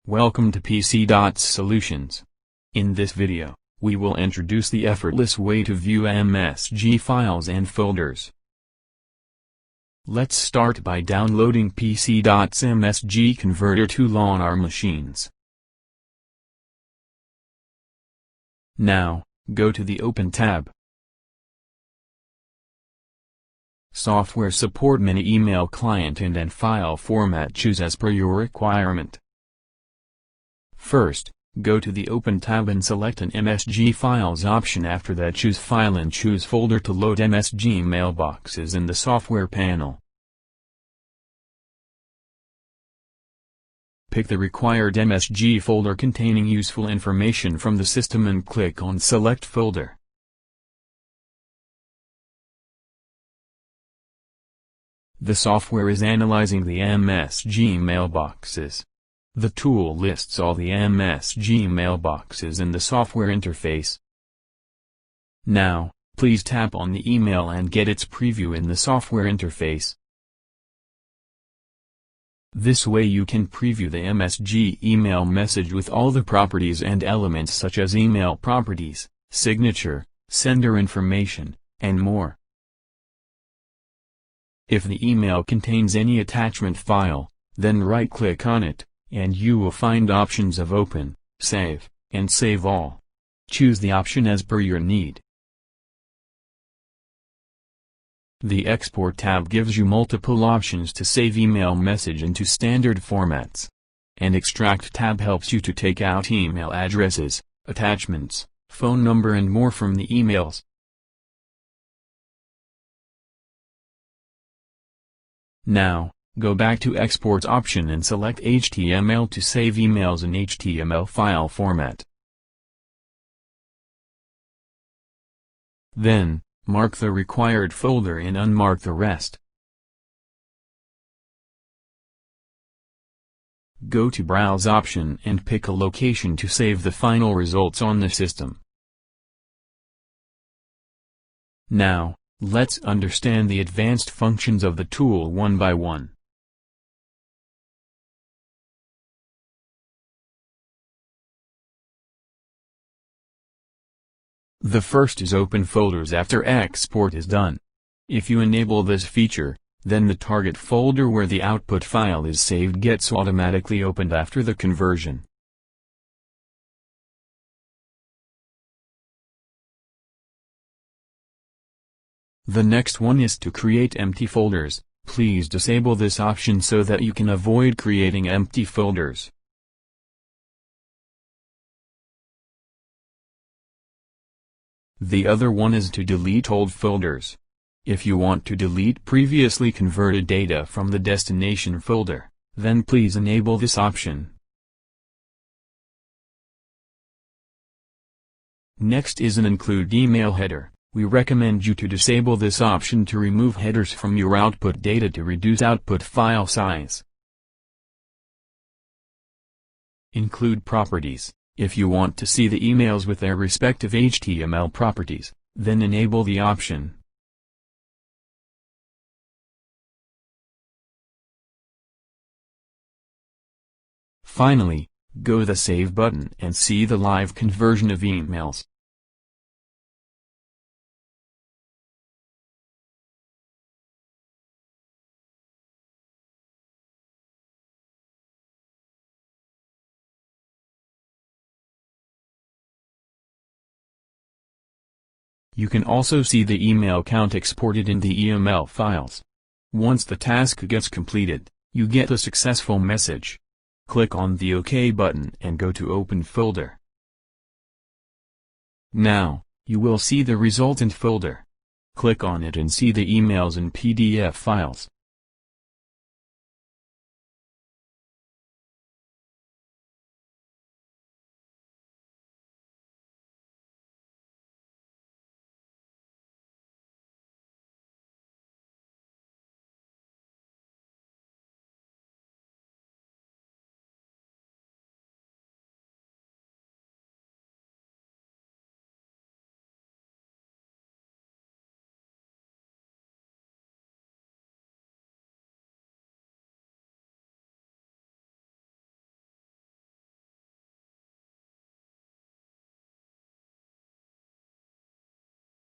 Welcome to PCDOTS Solutions. In this video, we will introduce the effortless way to view MSG files and folders. Let's start by downloading PCDOTS MSG converter tool on our machines. Now, go to the Open tab. Software support mini email client and file format choose as per your requirement. First, go to the Open tab and select an MSG Files option. After that, choose File and choose Folder to load MSG mailboxes in the software panel. Pick the required MSG folder containing useful information from the system and click on Select Folder. The software is analyzing the MSG mailboxes. The tool lists all the MSG mailboxes in the software interface. Now, please tap on the email and get its preview in the software interface. This way you can preview the MSG email message with all the properties and elements such as email properties, signature, sender information, and more. If the email contains any attachment file, then right-click on it, and you will find options of Open, Save, and Save All. Choose the option as per your need. The Export tab gives you multiple options to save email message into standard formats. And Extract tab helps you to take out email addresses, attachments, phone number and more from the emails. Now, go back to Export option and select HTML to save emails in HTML file format. Then, mark the required folder and unmark the rest. Go to Browse option and pick a location to save the final results on the system. Now, let's understand the advanced functions of the tool one by one. The first is open folders after export is done. If you enable this feature, then the target folder where the output file is saved gets automatically opened after the conversion. The next one is to create empty folders. Please disable this option so that you can avoid creating empty folders. The other one is to delete old folders. If you want to delete previously converted data from the destination folder, then please enable this option. Next is an include email header. We recommend you to disable this option to remove headers from your output data to reduce output file size. Include properties. If you want to see the emails with their respective HTML properties, then enable the option. Finally, go to the Save button and see the live conversion of emails. You can also see the email count exported in the EML files. Once the task gets completed, you get a successful message. Click on the OK button and go to Open Folder. Now, you will see the resultant folder. Click on it and see the emails in PDF files.